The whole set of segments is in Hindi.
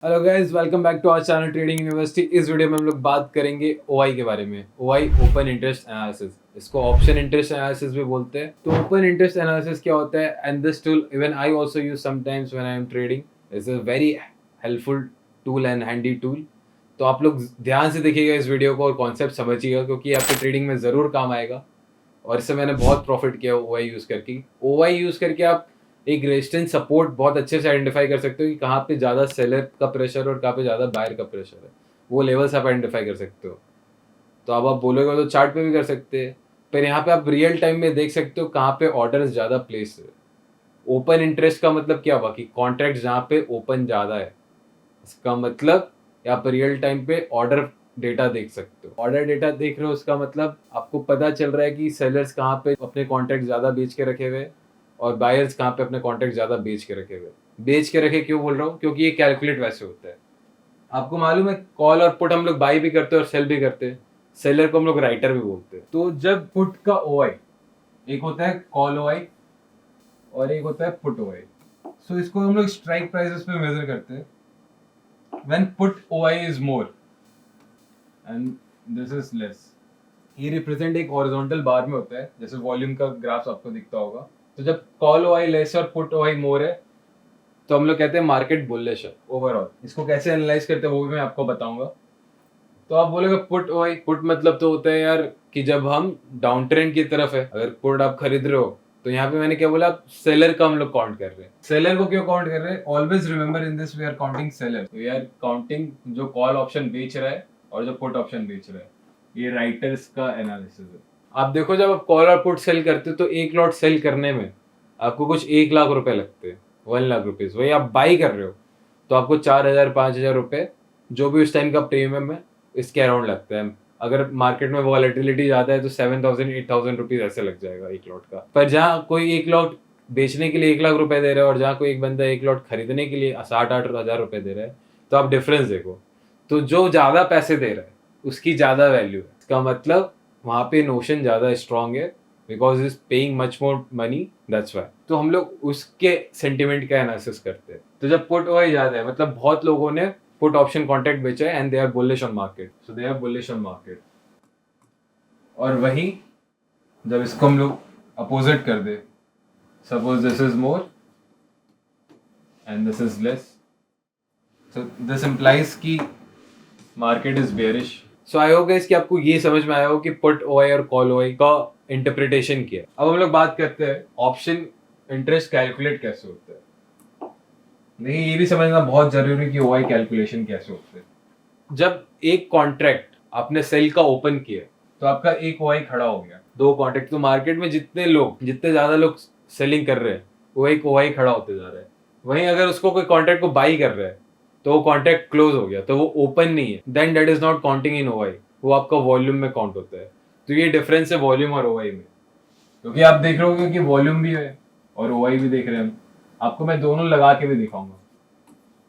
Hello guys, welcome back to our channel trading university. इस वीडियो में हम लोग बात करेंगे ओआई के बारे में। ओआई ओपन इंटरेस्ट एनालिसिस, इसको ऑप्शन इंटरेस्ट एनालिसिस भी बोलते हैं। तो ओपन इंटरेस्ट एनालिसिस क्या होता है, and this tool even I also use sometimes when I am trading. It's a very helpful tool and handy tool. तो आप लोग ध्यान से देखिएगा इस वीडियो को और कॉन्सेप्ट समझिएगा, क्योंकि आपके ट्रेडिंग में ज़रूर काम आएगा। और इससे मैंने बहुत प्रॉफिट किया ओआई यूज़ करके। ओआई यूज़ करके आप एक रेजिस्टेंस सपोर्ट बहुत अच्छे से आइडेंटिफाई कर सकते हो कि कहाँ पे ज़्यादा सेलर का प्रेशर और कहाँ पे ज़्यादा बायर का प्रेशर है। वो लेवल्स आप आइडेंटिफाई कर सकते हो। तो अब आप बोलोगे तो चार्ट पे भी कर सकते हैं, पर यहाँ पे आप रियल टाइम में देख सकते हो कहाँ पे ऑर्डर्स ज़्यादा प्लेस है। ओपन इंटरेस्ट का मतलब क्या हुआ कि कॉन्ट्रैक्ट जहाँ पे ओपन ज़्यादा है, इसका मतलब आप रियल टाइम पे ऑर्डर डेटा देख सकते हो। ऑर्डर डेटा देख रहे हो, उसका मतलब आपको पता चल रहा है कि सेलर्स कहाँ पे अपने कॉन्ट्रैक्ट ज़्यादा बेच के रखे हुए और बायर्स कहाँ पे अपने कॉन्ट्रैक्ट ज़्यादा बेच के रखे हुए। बेच के रखे क्यों बोल रहा हूँ, क्योंकि ये कैलकुलेट वैसे होता है। आपको मालूम है कॉल और पुट हम लोग बाई भी करते हैं और सेल भी करते हैं। सेलर को हम लोग राइटर भी बोलते हैं। तो जब पुट का ओआई, एक होता है कॉल ओआई और एक होता है पुट ओआई। सो इसको हम लोग स्ट्राइक प्राइसेस पे मेजर करते हैं। when put OI is more and this is less। ये रिप्रेजेंट एक हॉरिजॉन्टल बार में होता है, जैसे वॉल्यूम का ग्राफ आपको दिखता होगा। तो जब कॉल OI लेस और पुट OI मोर है, तो हम लोग कहते हैं मार्केट बुलिश है ओवरऑल। इसको कैसे एनालाइज करते हैं वो भी मैं आपको बताऊंगा। तो आप बोलेगे पुट OI, पुट मतलब तो होता है यार कि जब हम डाउन ट्रेंड की तरफ है, अगर पुट आप खरीद रहे हो, तो यहाँ पे मैंने क्या बोला, सेलर का हम लोग काउंट कर रहे हैं। सेलर को क्यों काउंट कर रहे हैं? Always remember in this we are counting seller. तो यार काउंटिंग जो कॉल ऑप्शन बेच रहा है और जो पुट ऑप्शन बेच रहा है, ये राइटर्स का एनालिसिस है। आप देखो, जब आप कॉल और पुट सेल करते हो तो एक लॉट सेल करने में आपको कुछ 1 लाख रुपए लगते हैं, 1 लाख रुपीज। वही आप बाई कर रहे हो तो आपको 4,000 5,000 रुपए, जो भी उस टाइम का प्रीमियम है, इसके अराउंड लगता है। अगर मार्केट में वॉलेटिलिटी ज्यादा है तो 7,000 8,000 रुपीज ऐसे लग जाएगा एक लॉट का। पर जहाँ कोई एक लॉट बेचने के लिए 1 लाख रुपए दे रहा है और जहाँ कोई एक बंदा एक लॉट खरीदने के लिए 7-8 हजार रुपए दे रहा है, तो आप डिफरेंस देखो। तो जो ज्यादा पैसे दे रहा है उसकी ज्यादा वैल्यू है। इसका मतलब वहां पे नोशन ज्यादा स्ट्रांग है, because is paying much more money, that's why. तो हम लोग उसके सेंटिमेंट का एनालिसिस करते हैं। तो जब पुट ओआई ज्यादा है, मतलब बहुत लोगों ने पुट ऑप्शन कॉन्ट्रैक्ट बेचा है and they are bullish on market, so they are bullish on market. और वहीं जब इसको हम लोग अपोजिट कर दे, suppose this is more and this is less, so this implies कि market is bearish. So I hope guys कि आपको ये समझ में आया हो कि पुट ओआई और कॉल ओआई का इंटरप्रिटेशन क्या है। अब हम लोग बात करते हैं ऑप्शन इंटरेस्ट कैलकुलेट कैसे होता है। देखिए, ये भी समझना बहुत जरूरी है कि ओआई कैलकुलेशन कैसे होते हैं। जब एक कॉन्ट्रैक्ट आपने सेल का ओपन किया तो आपका एक ओआई खड़ा हो गया। दो कॉन्ट्रैक्ट, तो मार्केट में जितने ज्यादा लोग सेलिंग कर रहे हैं, वो एक ओआई खड़ा होते जा रहा है। वहीं अगर उसको कोई कॉन्ट्रैक्ट को बाई कर रहा है तो वो कॉन्ट्रैक्ट क्लोज हो गया, तो वो ओपन नहीं है, then that is not counting in OI. वो आपका वॉल्यूम में काउंट होता है। तो ये डिफरेंस है वॉल्यूम और ओआई में, क्योंकि आप देख रहे हो कि वॉल्यूम भी है और ओआई भी देख रहे हैं हम। आपको मैं दोनों लगा के भी दिखाऊंगा।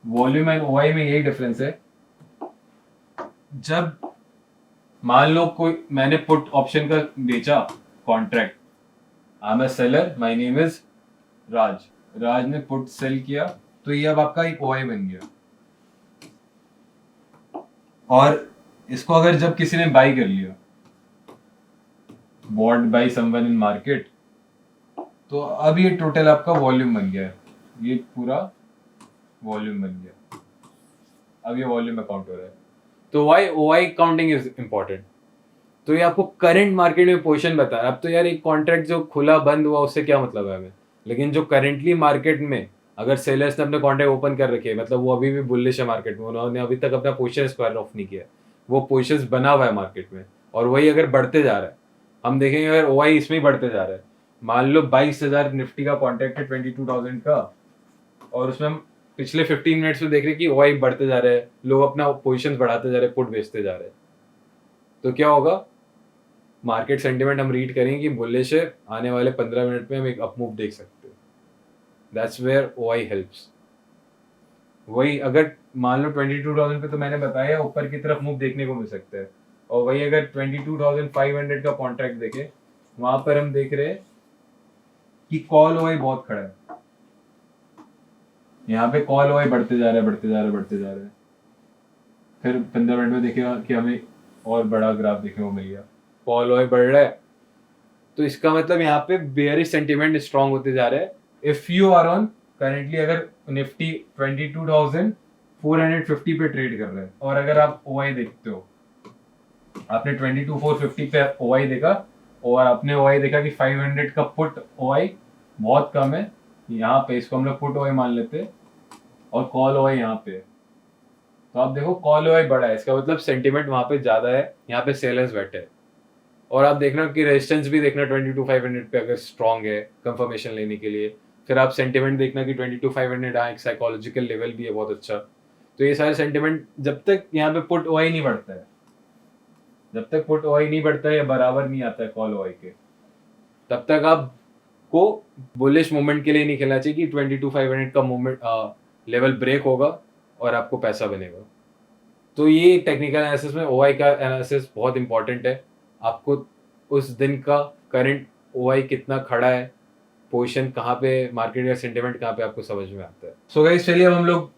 वॉल्यूम एंड ओआई में यही डिफरेंस है। जब मान लो कोई, मैंने पुट ऑप्शन का बेचा contract, I am a seller, my name is Raj. Raj ने पुट सेल किया, तो ये अब आपका एक ओआई बन गया। और इसको अगर जब किसी ने बाई कर लिया, bot by someone in market, तो अब ये टोटल आपका वॉल्यूम बन गया है। ये पूरा वॉल्यूम बन गया। अब ये वॉल्यूम में काउंट हो रहा है। तो why OI counting is important. तो ये आपको करंट मार्केट में पोजीशन बता रहा है। अब तो यार एक कॉन्ट्रैक्ट जो खुला बंद हुआ उससे क्या मतलब है हमें, लेकिन जो करेंटली मार्केट में अगर सेलर्स ने अपने कॉन्ट्रैक्ट ओपन कर रखे, मतलब वो अभी भी बुलिश है मार्केट में, उन्होंने अभी तक अपना पोजीशन स्क्वायर ऑफ नहीं किया, वो पोजीशन बना हुआ है मार्केट में, और वही अगर बढ़ते जा रहा है, हम देखेंगे अगर ओआई इसमें ही बढ़ते जा रहा है। मान लो 22,000 निफ्टी का कॉन्ट्रैक्ट है 22,000 का, और उसमें हम पिछले 15 मिनट्स में देख रहे हैं कि ओआई बढ़ते जा रहे हैं, लोग अपना पोजीशन बढ़ाते जा रहे हैं, पुट बेचते जा रहे हैं। तो क्या होगा, मार्केट सेंटिमेंट हम रीड करेंगे कि बुलिश है, आने वाले 15 मिनट में हम एक अप मूव देख सकते हैं। That's where OI helps. वही अगर मान लो 22,000 पे, तो मैंने बताया ऊपर की तरफ मूव देखने को मिल सकता है। और वही अगर 22,500 का कॉन्ट्रैक्ट देखे, वहां पर हम देख रहे हैं कि कॉल ओआई बहुत खड़ा है। यहाँ पे कॉल ओआई बढ़ते जा रहे हैं, बढ़ते जा रहे हैं, बढ़ते जा रहे हैं। फिर 15 मिनट में देखेगा कि हमें और बड़ा ग्राफ देखने को मिल गया, कॉल ओआई बढ़ रहा है, तो इसका मतलब यहाँ पे बेयरिश सेंटीमेंट स्ट्रांग होते जा रहे हैं। If you are on currently, अगर निफ्टी 22,450 पे ट्रेड कर रहे हैं और अगर आप ओआई देखते हो, आपने 22,450 पे ओआई देखा और आपने ओआई देखा कि 500 का पुट ओआई बहुत कम है, यहाँ पे इसको हम लोग पुट ओआई मान लेते हैं और कॉल ओआई यहाँ पे है। तो आप देखो कॉल ओआई बड़ा है, इसका मतलब सेंटीमेंट वहां पे ज्यादा है, यहाँ पे सेलर्स बैठे हैं। और आप देखना कि रेजिस्टेंस भी देखना 22,500 पे अगर स्ट्रांग है कंफर्मेशन लेने के लिए। फिर आप सेंटीमेंट देखना कि 22,500 एक साइकोलॉजिकल लेवल भी है बहुत अच्छा। तो ये सारे सेंटीमेंट जब तक यहाँ पे पुट ओआई नहीं बढ़ता है, जब तक पुट ओआई नहीं बढ़ता है या बराबर नहीं आता है कॉल ओआई के, तब तक आपको बुलिश मूवमेंट के लिए नहीं खेलना चाहिए कि 22,500 का मूवमेंट लेवल ब्रेक होगा और आपको पैसा बनेगा। तो ये टेक्निकल एनालिसिस में ओआई का एनालिसिस बहुत इंपॉर्टेंट है। आपको उस दिन का करंट ओआई कितना खड़ा है, पोजीशन कहाँ पे, मार्केट का सेंटीमेंट कहाँ पे, आपको समझ में आता है। सो गाइस चलिए अब हम लोग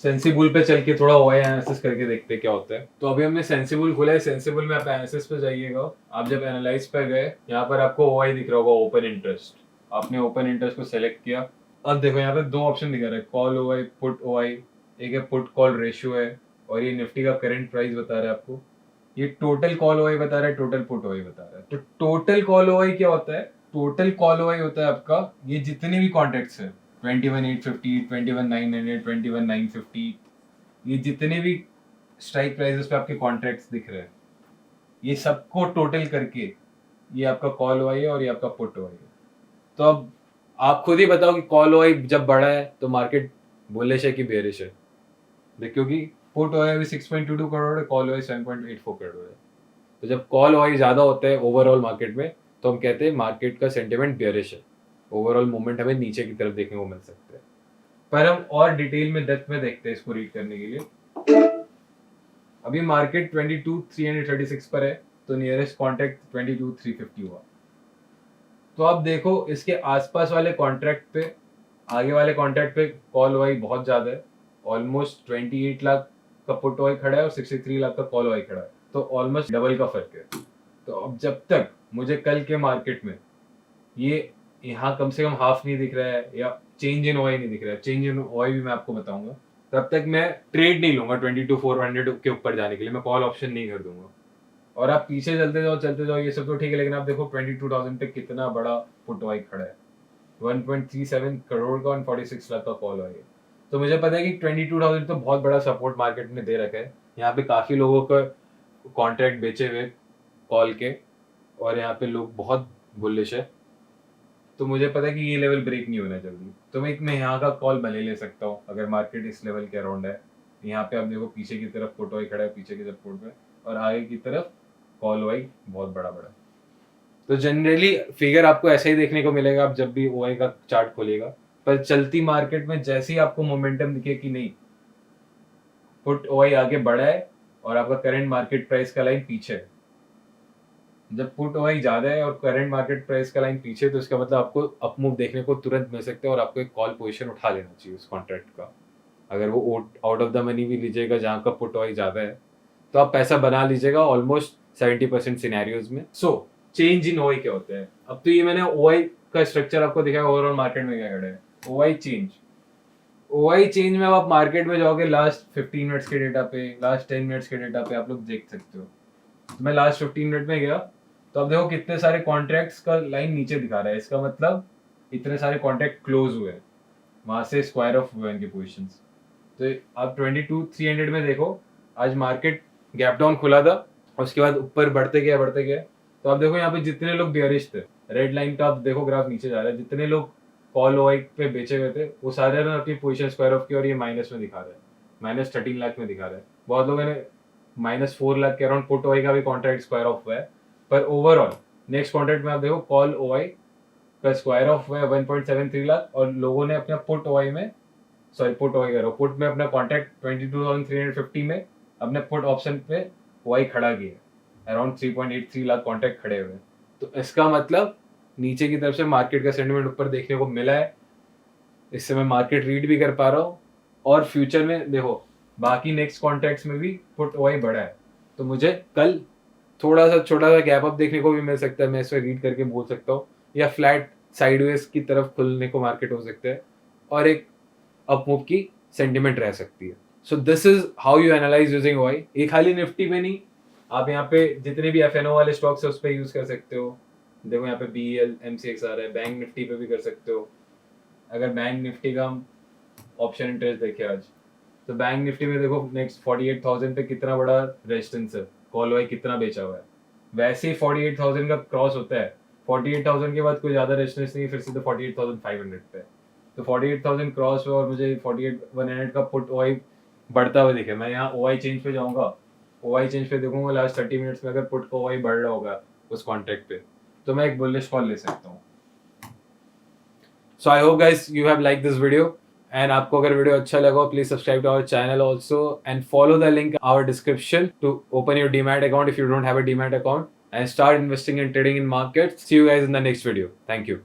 सेंसिबुल पे चल के थोड़ा ओआई एनालिसिस करके देखते हैं क्या होता है। तो अभी हमने सेंसिबुल खोला है, सेंसिबल में आप एनालिसिस पे जाइएगा। आप जब एनालाइज पे गए, यहाँ पर आपको ओआई दिख रहा होगा, ओपन इंटरेस्ट। आपने ओपन इंटरेस्ट को सेलेक्ट किया। अब देखो यहाँ पे दो ऑप्शन दिखा रहा है, कॉल ओआई, पुट ओआई। एक है पुट कॉल रेशियो है और ये निफ्टी का करंट प्राइस बता रहा है आपको। ये टोटल कॉल ओआई बता रहा है, टोटल पुट ओआई बता रहा है। तो टोटल कॉल ओआई क्या होता है? टोटल कॉल ओआई होता है आपका ये जितने भी कॉन्ट्रैक्ट्स है, 21,850, 21,900, 21,950, ये जितने भी स्ट्राइक प्राइसेस पे आपके कॉन्ट्रैक्ट्स दिख रहे हैं, ये सबको टोटल करके ये आपका कॉल ओआई है और ये आपका पुट ओआई है। तो अब आप खुद ही बताओ कि कॉल ओआई जब बढ़ा है तो मार्केट बुलिश है कि बेयरिश है? देखियो कि पुट ओआई अभी 6.22 करोड़ है, कॉल ओआई 7.84 करोड़ है। तो जब कॉल ओआई ज्यादा होता है ओवरऑल मार्केट में, तो हम कहते हैं मार्केट का सेंटिमेंट बेयरिश है, ओवरऑल मूवमेंट हमें नीचे की तरफ देखने को मिल सकता है। पर हम और डिटेल में डेप्थ में देखते हैं इसको रीड करने के लिए। अभी मार्केट 22,336 पर है, तो नियरेस्ट कॉन्ट्रैक्ट 22,350 हुआ। तो आप देखो इसके आसपास वाले कॉन्ट्रैक्ट पे, आगे वाले कॉन्ट्रैक्ट पे कॉल ओआई बहुत ज्यादा है। ऑलमोस्ट 28 लाख का पुट ओआई खड़ा है और 63 लाख का कॉल ओआई खड़ा है, तो ऑलमोस्ट डबल का फर्क है। तो अब जब तक मुझे कल के मार्केट में ये यहाँ कम से कम हाफ नहीं दिख रहा है या चेंज इन ओआई नहीं दिख रहा है, चेंज इन ओआई भी मैं आपको बताऊंगा, तब तक मैं ट्रेड नहीं लूंगा 22,400 के ऊपर जाने के लिए, मैं कॉल ऑप्शन नहीं कर दूंगा। और आप पीछे चलते जाओ, ये सब तो ठीक है, लेकिन आप देखो 22,000 पे कितना बड़ा पुट ओआई खड़ा है, 1.37 करोड़ का, 146 लाख का कॉल ओआई है। तो मुझे पता है कि 22,000 तो बहुत बड़ा सपोर्ट मार्केट में दे रखा है। यहाँ पे काफी लोगों का कॉन्ट्रैक्ट बेचे हुए कॉल के, और यहाँ पे लोग बहुत बुलिश है। तो मुझे पता है कि ये लेवल ब्रेक नहीं होना जल्दी, तो मैं यहाँ का कॉल भले ले सकता हूँ अगर मार्केट इस लेवल के अराउंड है। यहाँ पे आप देखो पीछे की तरफ पुट ओआई खड़ा है, पीछे की तरफ पुट पे, और आगे की तरफ कॉल ओआई बहुत बड़ा बड़ा। तो जनरली फिगर आपको ऐसा ही देखने को मिलेगा आप जब भी ओआई का चार्ट खोलिएगा। पर चलती मार्केट में जैसे ही आपको मोमेंटम दिखे कि नहीं पुट ओआई आगे बढ़ा है और आपका करंट मार्केट प्राइस का लाइन पीछे है, जब पुट ओआई ज्यादा है और करंट मार्केट प्राइस का लाइन पीछे, तो इसका मतलब आपको अप मूव देखने को तुरंत मिल सकता है और आपको एक कॉल पोजीशन उठा लेना चाहिए उस कॉन्ट्रैक्ट का। अगर वो आउट ऑफ द मनी भी लीजिएगा जहाँ का पुट ओआई ज्यादा है, तो आप पैसा बना लीजिएगा ऑलमोस्ट 70% सिनेरियोज में। सो चेंज इन ओआई क्या होता है? अब तो ये मैंने ओआई का स्ट्रक्चर आपको दिखाया, ओवरऑल मार्केट में क्या खड़ा है। ओआई चेंज में अब आप मार्केट में जाओगे लास्ट 15 मिनट्स के डेटा पे, लास्ट 10 मिनट्स के डेटा पे आप लोग देख सकते हो। तो मैं लास्ट 15 मिनट में गया, तो अब देखो कितने सारे कॉन्ट्रैक्ट्स का लाइन नीचे दिखा रहा है, इसका मतलब इतने सारे कॉन्ट्रैक्ट क्लोज हुए, वहां से स्क्वायर ऑफ हुए इनके पोजीशंस। तो आप 22,300 में देखो, आज मार्केट गैप डाउन खुला था, उसके बाद ऊपर बढ़ते गया। तो आप देखो यहाँ पे जितने लोग बेयरिश थे, रेड लाइन का आप देखो ग्राफ नीचे जा रहा है, जितने लोग कॉल ओआई पे बेचे हुए थे वो सारे ने अपनी पोजीशन स्क्वायर ऑफ की, और ये माइनस में दिखा रहा है, -13 लाख में दिखा रहा है। बहुत लोगों ने -4 लाख के अराउंड पुट ओआई का भी कॉन्ट्रैक्ट स्क्वायर ऑफ हुआ है। पर ओवरऑल नेक्स्ट कॉन्ट्रैक्ट में आप देखो कॉल ओआई का स्क्वायर ऑफ हुआ है 1.73 लाख, और लोगों ने अपना पुट ओआई में पुट में अपना कॉन्ट्रैक्ट 22,350 में अपने पुट ऑप्शन पे ओआई खड़ा किया, अराउंड 3.83 लाख कॉन्ट्रैक्ट खड़े हुए। तो इसका मतलब नीचे की तरफ से मार्केट का सेंटिमेंट ऊपर देखने को मिला है, इससे मैं मार्केट रीड भी कर पा रहा हूँ, और फ्यूचर में देखो बाकी नेक्स्ट कॉन्ट्रैक्ट्स में भी पुट ओआई बढ़ा है, तो मुझे कल थोड़ा सा छोटा सा गैप अप देखने को भी मिल सकता है, मैं इसे रीड करके बोल सकता हूँ, या फ्लैट साइडवेज की तरफ खुलने को मार्केट हो सकता है, और एक अप मूव की सेंटिमेंट रह सकती है। So this is how you analyse using OI. एक खाली निफ्टी में नहीं, आप यहाँ पे जितने भी एफएनओ वाले स्टॉक्स है उस पर यूज कर सकते हो। देखो यहाँ पे बीएल एमसीएक्स आ रहा है, बैंक निफ्टी पे भी कर सकते हो। अगर बैंक निफ्टी का हम ऑप्शन इंटरेस्ट देखें आज, तो बैंक निफ्टी में देखो नेक्स्ट 48,000 पे कितना बड़ा रेजिस्टेंस है, कॉल वाई कितना बेचा हुआ है। वैसे ही 48,000 का क्रॉस होता है, 48,000 के बाद कोई ज्यादा रेजिस्टेंस नहीं, फिर सीधे 48,500 पे। तो 48,000 क्रॉस हुआ और मुझे 48,100 का पुट ओआई बढ़ता हुआ दिखे। मैं यहाँ ओआई चेंज पे जाऊंगा, ओआई चेंज पे देखूंगा लास्ट 30 मिनट्स में अगर पुट का ओआई बढ़ रहा होगा उस कॉन्ट्रैक्ट पे, तो मैं एक बुलिश कॉल ले सकता हूँ। So I hope guys you have like this video, and आपको अगर वीडियो अच्छा लगा please subscribe to our channel also, and follow the link our description to open your demat account if you don't have a demat account, and start investing and trading in markets. See you guys in the next video. Thank you.